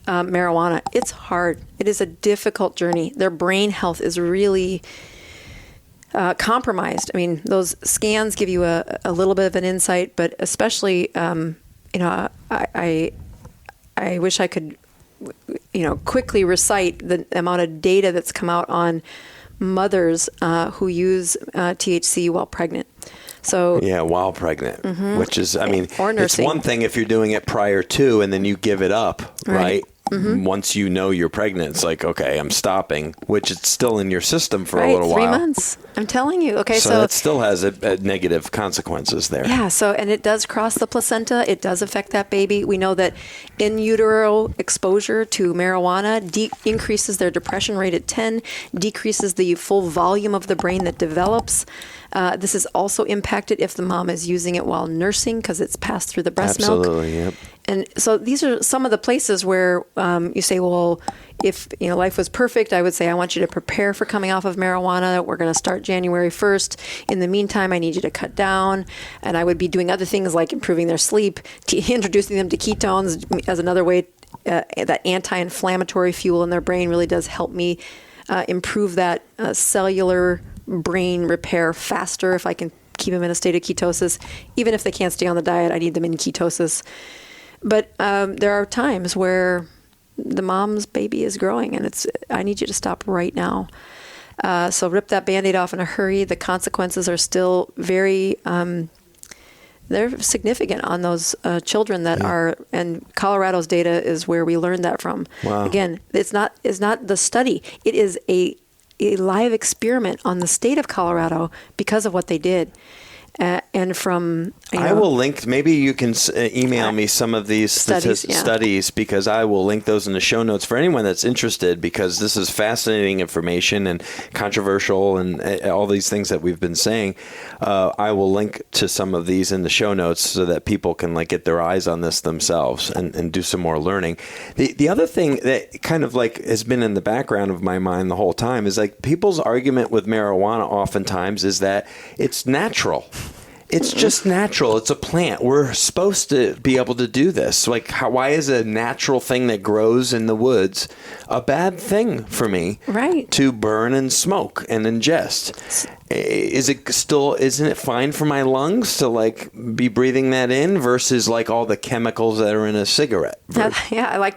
marijuana, it's hard. It is a difficult journey. Their brain health is really compromised. I mean, those scans give you a little bit of an insight, but especially I wish I could, quickly recite the amount of data that's come out on mothers who use THC while pregnant. So while pregnant, which is, or it's nursing. one thing if you're doing it prior to, and then you give it up, right? Once you know you're pregnant, it's like, okay, I'm stopping, which it's still in your system for a little while. 3 months. I'm telling you. Okay, so that still has a negative consequences there. Yeah. So, and it does cross the placenta. It does affect that baby. We know that in utero exposure to marijuana increases their depression rate at 10, decreases the full volume of the brain that develops. This is also impacted if the mom is using it while nursing because it's passed through the breast milk. Absolutely, yep. And so these are some of the places where you say, well, if life was perfect, I would say I want you to prepare for coming off of marijuana. We're going to start January 1st. In the meantime, I need you to cut down. And I would be doing other things like improving their sleep, introducing them to ketones as another way. That anti-inflammatory fuel in their brain really does help me improve that cellular brain repair faster if I can keep them in a state of ketosis. Even if they can't stay on the diet, I need them in ketosis. But there are times where the mom's baby is growing and I need you to stop right now. So rip that Band-Aid off in a hurry. The consequences are still very, they're significant on those children that are, and Colorado's data is where we learned that from. Wow. Again, it's not the study. It is a a live experiment on the state of Colorado because of what they did. And from I will link. Maybe you can email me some of these studies, because I will link those in the show notes for anyone that's interested, because this is fascinating information and controversial and all these things that we've been saying. I will link to some of these in the show notes so that people can get their eyes on this themselves and do some more learning. The other thing that kind of has been in the background of my mind the whole time is people's argument with marijuana oftentimes is that it's natural. It's just natural. It's a plant. We're supposed to be able to do this. Why is a natural thing that grows in the woods a bad thing for me to burn and smoke and ingest? Isn't it fine for my lungs to be breathing that in versus all the chemicals that are in a cigarette? Yeah, I like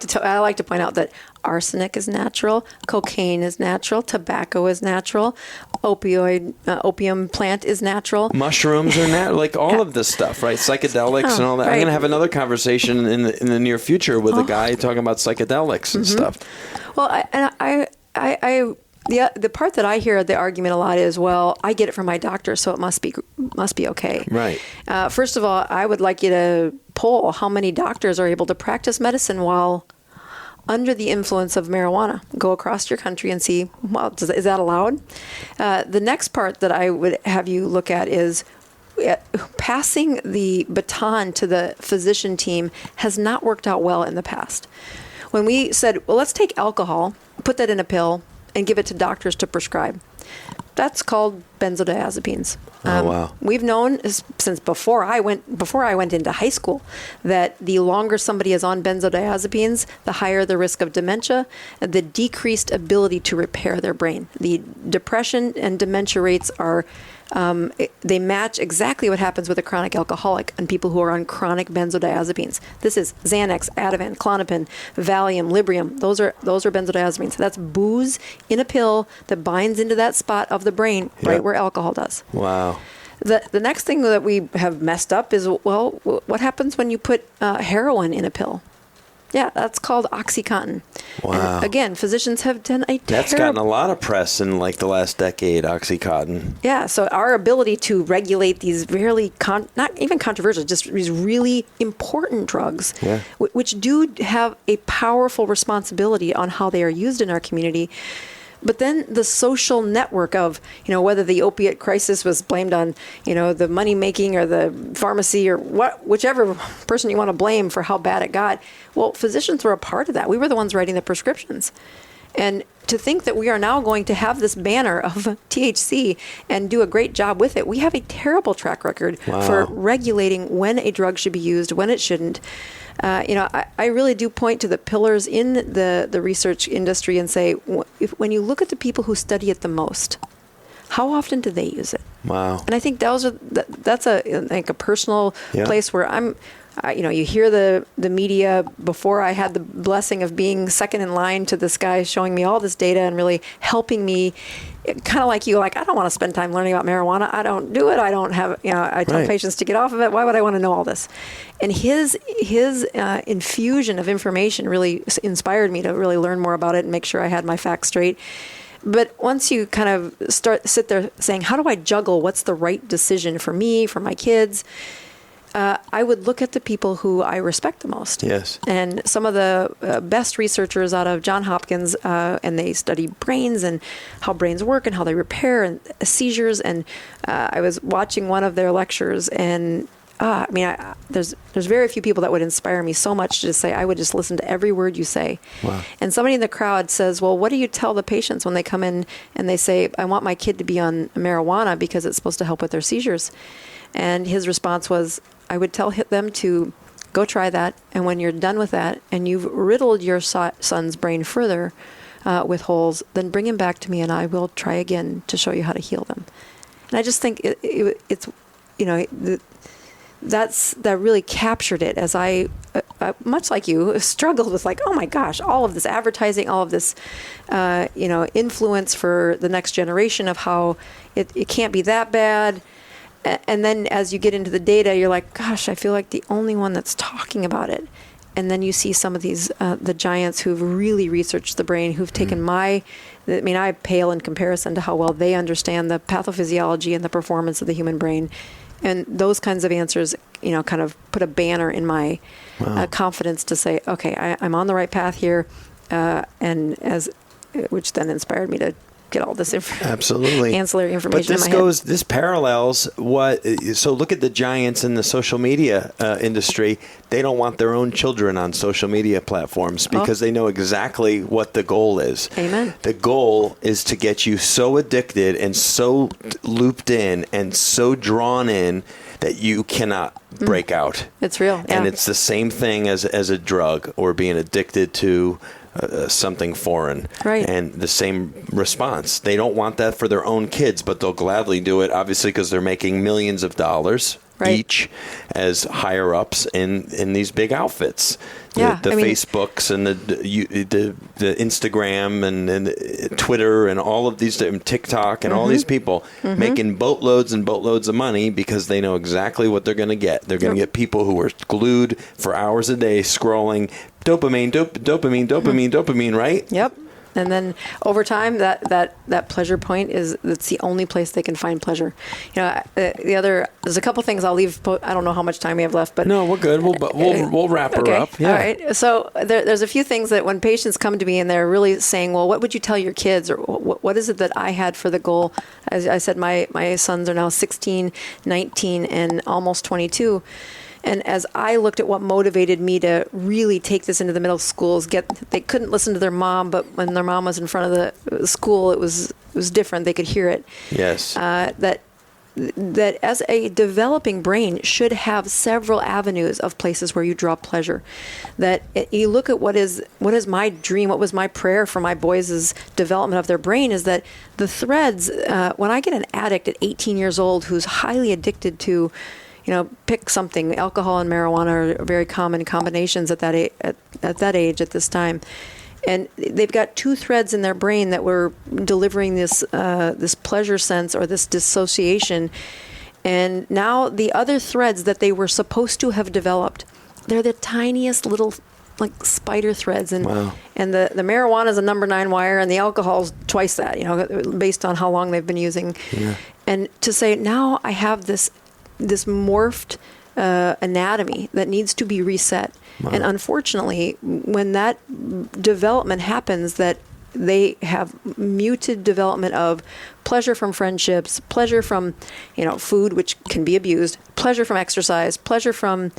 to point out that arsenic is natural, cocaine is natural, tobacco is natural, opium plant is natural, mushrooms are natural, all of this stuff, right? Psychedelics and all that. Right. I'm going to have another conversation in the near future with a guy talking about psychedelics and stuff. Well, the part that I hear the argument a lot is, well, I get it from my doctor, so it must be okay. Right. First of all, I would like you to poll how many doctors are able to practice medicine while under the influence of marijuana. Go across your country and see, well, is that allowed? The next part that I would have you look at is passing the baton to the physician team has not worked out well in the past. When we said, well, let's take alcohol, put that in a pill, and give it to doctors to prescribe. That's called benzodiazepines. Oh, wow. We've known since before I went into high school that the longer somebody is on benzodiazepines, the higher the risk of dementia, the decreased ability to repair their brain. The depression and dementia rates are they match exactly what happens with a chronic alcoholic and people who are on chronic benzodiazepines. This is Xanax, Ativan, Klonopin, Valium, Librium. Those are benzodiazepines. That's booze in a pill that binds into that spot of the brain, right where alcohol does. Wow. The next thing that we have messed up is, well, what happens when you put heroin in a pill? Yeah, that's called OxyContin. Wow. And again, physicians have done That's gotten a lot of press in the last decade, OxyContin. Yeah, so our ability to regulate these really, not even controversial, just these really important drugs, which do have a powerful responsibility on how they are used in our community. But then the social network of, whether the opiate crisis was blamed on, the money making or the pharmacy or whichever person you want to blame for how bad it got. Well, physicians were a part of that. We were the ones writing the prescriptions. And to think that we are now going to have this banner of THC and do a great job with it, we have a terrible track record for regulating when a drug should be used, when it shouldn't. I really do point to the pillars in the research industry and say, when you look at the people who study it the most, how often do they use it? Wow. And I think that's a personal place where I'm. You hear the media. Before I had the blessing of being second in line to this guy showing me all this data and really helping me, kind of like you, I don't want to spend time learning about marijuana. I don't do it. I don't have, I tell patients to get off of it. Why would I want to know all this? And his infusion of information really inspired me to really learn more about it and make sure I had my facts straight. But once you kind of sit there saying, how do I juggle what's the right decision for me, for my kids? I would look at the people who I respect the most. Yes. And some of the best researchers out of Johns Hopkins, and they study brains and how brains work and how they repair and seizures. And I was watching one of their lectures, and there's very few people that would inspire me so much to just say, I would just listen to every word you say. Wow. And somebody in the crowd says, well, what do you tell the patients when they come in and they say, I want my kid to be on marijuana because it's supposed to help with their seizures? And his response was, I would tell them to go try that. And when you're done with that and you've riddled your son's brain further with holes, then bring him back to me and I will try again to show you how to heal them. And I just think it's, that really captured it as I, much like you, struggled with oh my gosh, all of this advertising, all of this, influence for the next generation of how it can't be that bad. And then as you get into the data, you're like, gosh, I feel like the only one that's talking about it. And then you see some of these, the giants who've really researched the brain, who've taken I pale in comparison to how well they understand the pathophysiology and the performance of the human brain. And those kinds of answers, kind of put a banner in my confidence to say, okay, I'm on the right path here. Which then inspired me to get all this ancillary information. But this parallels so look at the giants in the social media industry. They don't want their own children on social media platforms because they know exactly what the goal is. Amen. The goal is to get you so addicted and so looped in and so drawn in that you cannot break out. It's real. Yeah. And it's the same thing as a drug or being addicted to something foreign. Right. And the same response. They don't want that for their own kids, but they'll gladly do it, obviously, because they're making millions of dollars each as higher ups in these big outfits. The Facebooks and the Instagram and Twitter and all of these, TikTok and all these people making boatloads and boatloads of money because they know exactly what they're going to get. They're going to get people who are glued for hours a day scrolling dopamine, right? Yep. And then over time, that pleasure point that's the only place they can find pleasure. There's a couple things I'll leave. I don't know how much time we have left, but no, we're good. We'll wrap her up. Yeah. All right. So there's a few things that when patients come to me and they're really saying, well, what would you tell your kids, or what is it that I had for the goal? As I said, my sons are now 16, 19, and almost 22. And as I looked at what motivated me to really take this into the middle schools, they couldn't listen to their mom, but when their mom was in front of the school, it was different. They could hear it. Yes. That as a developing brain should have several avenues of places where you draw pleasure. That you look at what is my dream, what was my prayer for my boys' development of their brain, is that the threads, when I get an addict at 18 years old who's highly addicted to, pick something. Alcohol and marijuana are very common combinations at that age at this time, and they've got two threads in their brain that were delivering this pleasure sense or this dissociation, and now the other threads that they were supposed to have developed, they're the tiniest little like spider threads, and and the marijuana is a number 9 wire, and the alcohol is twice that, based on how long they've been using, and to say now I have this morphed anatomy that needs to be reset. And unfortunately, when that development happens, that they have muted development of pleasure from friendships, pleasure from, food, which can be abused, pleasure from exercise, pleasure from,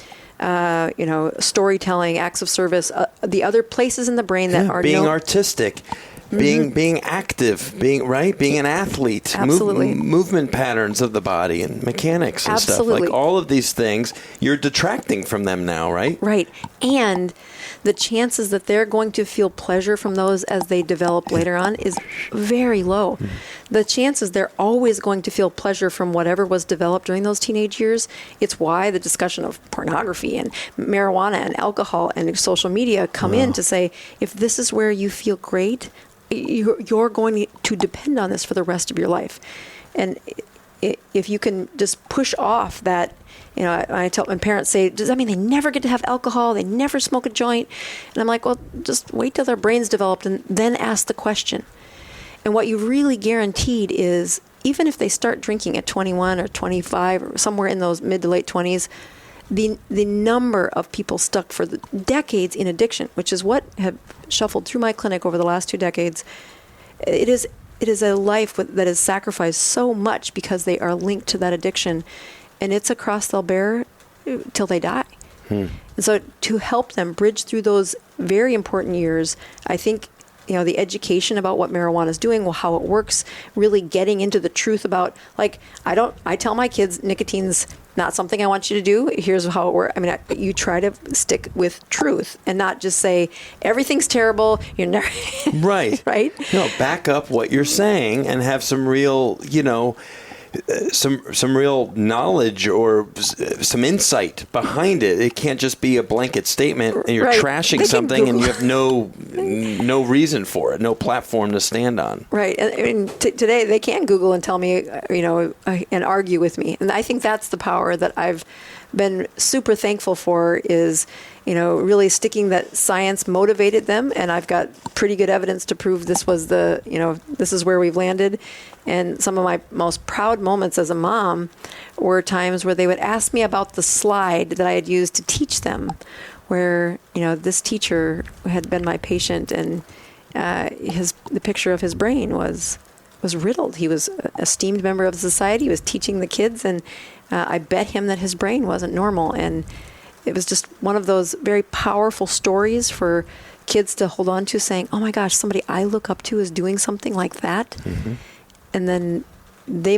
storytelling, acts of service, the other places in the brain that are being artistic. Being active, being an athlete, movement patterns of the body and mechanics and stuff. Like all of these things, you're detracting from them now, right? Right. And the chances that they're going to feel pleasure from those as they develop later on is very low. The chances they're always going to feel pleasure from whatever was developed during those teenage years, it's why the discussion of pornography and marijuana and alcohol and social media come in to say, if this is where you feel great, you're going to depend on this for the rest of your life. And if you can just push off that, I tell when parents say, does that mean they never get to have alcohol? They never smoke a joint? And I'm like, well, just wait till their brain's developed and then ask the question. And what you really guaranteed is, even if they start drinking at 21 or 25 or somewhere in those mid to late 20s, the number of people stuck for decades in addiction, which is what have shuffled through my clinic over the last 2 decades, it is a life that is sacrificed so much because they are linked to that addiction, and it's a cross they'll bear till they die. And so to help them bridge through those very important years, I think the education about what marijuana is doing, how it works, really getting into the truth about, I tell my kids, nicotine's not something I want you to do. Here's how it works. I mean, you try to stick with truth and not just say, everything's terrible. You're never... Right. Right? Back up what you're saying and have some real, some real knowledge or some insight behind it. It can't just be a blanket statement and you're trashing something and you have no reason for it, no platform to stand on. Right. And today they can Google and tell me, and argue with me. And I think that's the power that I've been super thankful for is, really sticking that science motivated them. And I've got pretty good evidence to prove this was this is where we've landed. And some of my most proud moments as a mom were times where they would ask me about the slide that I had used to teach them, where, this teacher had been my patient, and the picture of his brain was riddled. He was an esteemed member of society. He was teaching the kids, and I bet him that his brain wasn't normal. And it was just one of those very powerful stories for kids to hold on to, saying, oh my gosh, somebody I look up to is doing something like that. Mm-hmm. And then they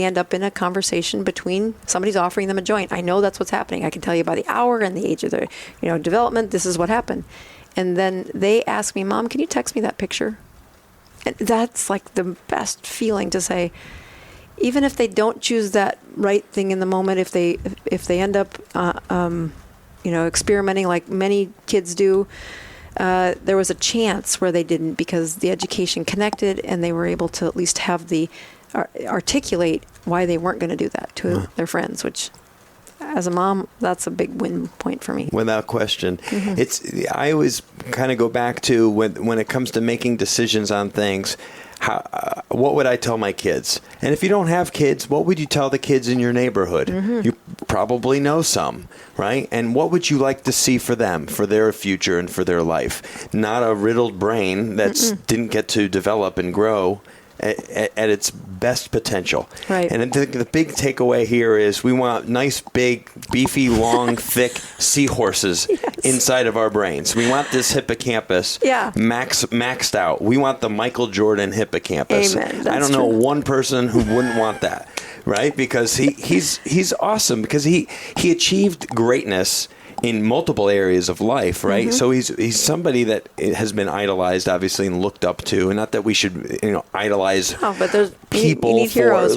end up in a conversation between somebody's offering them a joint. I know that's what's happening. I can tell you by the hour and the age of their, development, this is what happened. And then they ask me, Mom, can you text me that picture? And that's like the best feeling to say, even if they don't choose that right thing in the moment, if they end up, experimenting like many kids do, there was a chance where they didn't, because the education connected, and they were able to at least have articulate why they weren't going to do that to their friends, which, as a mom, that's a big win point for me. Without question. Mm-hmm. I always kind of go back to when it comes to making decisions on things, what would I tell my kids? And if you don't have kids, what would you tell the kids in your neighborhood? Mm-hmm. You probably know some, right? And what would you like to see for them, for their future and for their life? Not a riddled brain that didn't get to develop and grow at its best potential. Right. And the big takeaway here is we want nice, big, beefy, long, thick seahorses inside of our brains. We want this hippocampus maxed out. We want the Michael Jordan hippocampus. Amen. I don't know one person who wouldn't want that, right? Because he's awesome, because he achieved greatness in multiple areas of life, right? Mm-hmm. So he's somebody that has been idolized, obviously, and looked up to. And not that we should, idolize but there's people you need heroes.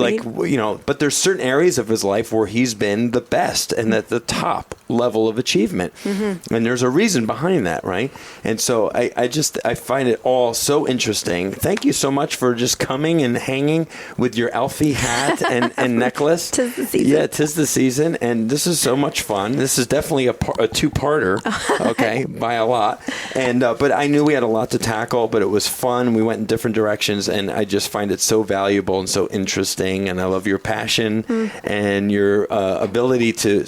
But there's certain areas of his life where he's been the best and at the top level of achievement. Mm-hmm. And there's a reason behind that, right? And so I find it all so interesting. Thank you so much for just coming and hanging with your Alfie hat and necklace. 'Tis the season. Yeah, 'tis the season. And this is so much fun. This is definitely a two-parter, okay, by a lot. And but I knew we had a lot to tackle, but it was fun. We went in different directions, and I just find it so valuable and so interesting. And I love your passion and your ability to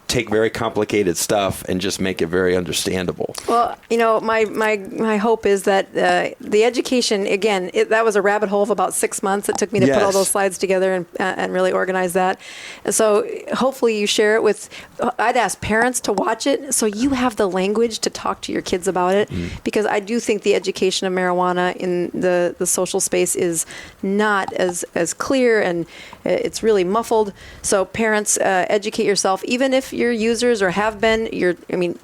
take very complicated stuff and just make it very understandable. Well, my hope is that the education, again, that was a rabbit hole of about 6 months. It took me to put all those slides together and really organize that. And so hopefully you share it with, I'd ask parents to watch it so you have the language to talk to your kids about it, because I do think the education of marijuana in the social space is not as clear, and it's really muffled. So parents, educate yourself, even if you're users or have been.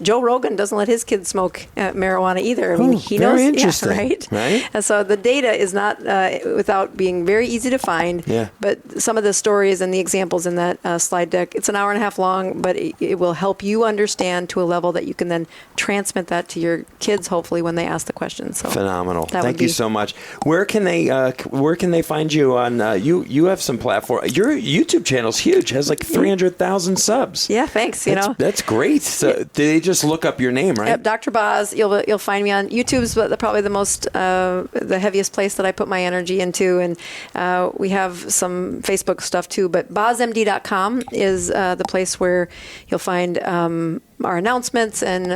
Joe Rogan doesn't let his kids smoke marijuana either. He knows. Very interesting, right? And so the data is not without being very easy to find. Yeah. But some of the stories and the examples in that slide deck, it's an hour and a half long, but it will help you understand to a level that you can then transmit that to your kids, hopefully, when they ask the questions. So phenomenal. Thank you so much. Where can they find you on? You have some platform. Your YouTube channel's huge. It has like 300,000 subs. Yeah, thanks. That's great. So they just look up your name, right? Yep, Dr. Boz. You'll find me on YouTube's probably the most the heaviest place that I put my energy into, and we have some Facebook stuff too. But bozmd.com is the place where you'll find our announcements, and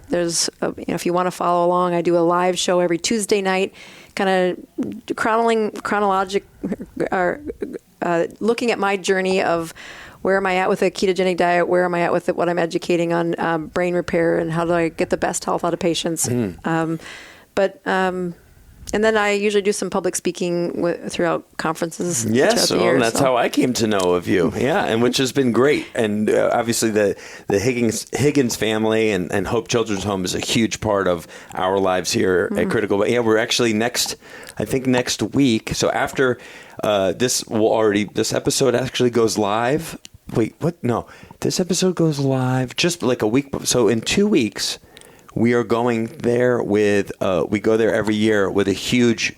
there's if you want to follow along, I do a live show every Tuesday night, kind of looking at my journey of where am I at with a ketogenic diet? Where am I at with what I'm educating on brain repair, and how do I get the best health out of patients? And then I usually do some public speaking throughout conferences. Yes, throughout the year, that's how I came to know of you. Yeah, and which has been great. And obviously the Higgins family and Hope Children's Home is a huge part of our lives here at Critical. But yeah, we're actually next week. So after this episode actually goes live. Wait, what? No, this episode goes live just like a week. So in 2 weeks, we are going there we go there every year with a huge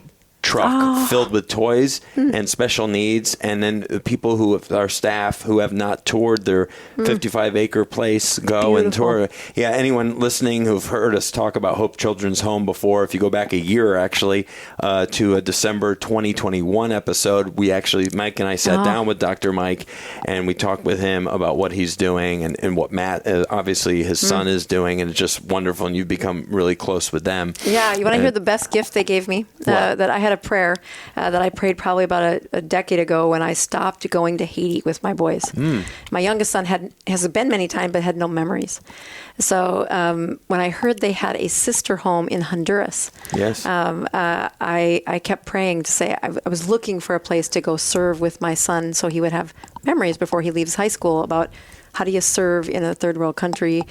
truck filled with toys and special needs. And then the people our staff who have not toured their 55-acre place go and tour. Yeah, anyone listening who've heard us talk about Hope Children's Home before, if you go back a year actually to a December 2021 episode, Mike and I sat down with Dr. Mike and we talked with him about what he's doing and what Matt, obviously his son, is doing, and it's just wonderful, and you've become really close with them. Yeah, you want to hear the best gift they gave me? That I had a prayer that I prayed probably about a decade ago when I stopped going to Haiti with my boys. My youngest son has been many times but had no memories. So when I heard they had a sister home in Honduras, yes, I kept praying to say I was looking for a place to go serve with my son so he would have memories before he leaves high school about how do you serve in a third world country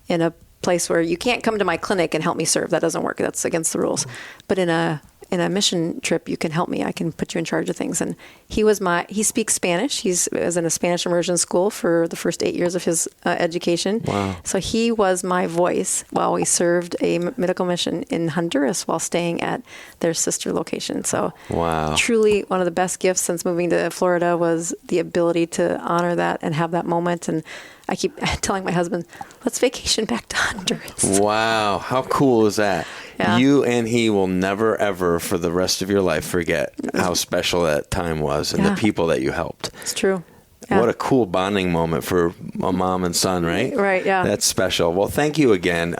in a place where you can't come to my clinic and help me serve. That doesn't work. That's against the rules. But in a mission trip, you can help me. I can put you in charge of things. And he speaks Spanish. He was in a Spanish immersion school for the first 8 years of his education. Wow. So he was my voice while we served a medical mission in Honduras while staying at their sister location. So wow. Truly one of the best gifts since moving to Florida was the ability to honor that and have that moment. And I keep telling my husband, let's vacation back to Honduras. Wow. How cool is that? Yeah. You and he will never, ever for the rest of your life forget how special that time was and the people that you helped. It's true. Yeah. What a cool bonding moment for a mom and son, right? Right, yeah. That's special. Well, thank you again.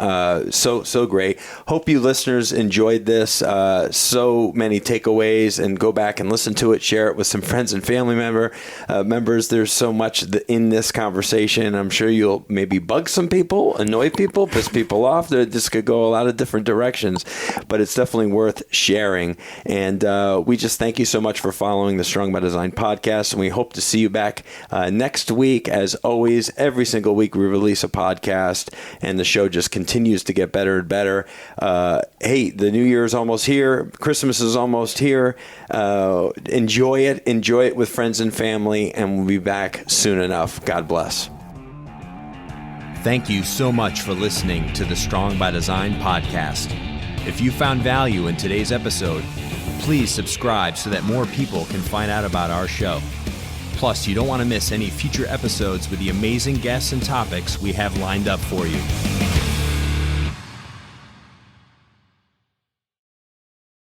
So great. Hope you listeners enjoyed this. So many takeaways, and go back and listen to it. Share it with some friends and family members. There's so much in this conversation. I'm sure you'll maybe bug some people, annoy people, piss people off. This could go a lot of different directions, but it's definitely worth sharing. And we just thank you so much for following the Strong by Design podcast, and we hope to see you back next week. As always, every single week we release a podcast, and the show just continues to get better and better. Hey, the New Year is almost here. Christmas is almost here. Enjoy it with friends and family, and we'll be back soon enough. God bless. Thank you so much for listening to the Strong by Design podcast. If you found value in today's episode, please subscribe so that more people can find out about our show. Plus, you don't want to miss any future episodes with the amazing guests and topics we have lined up for you.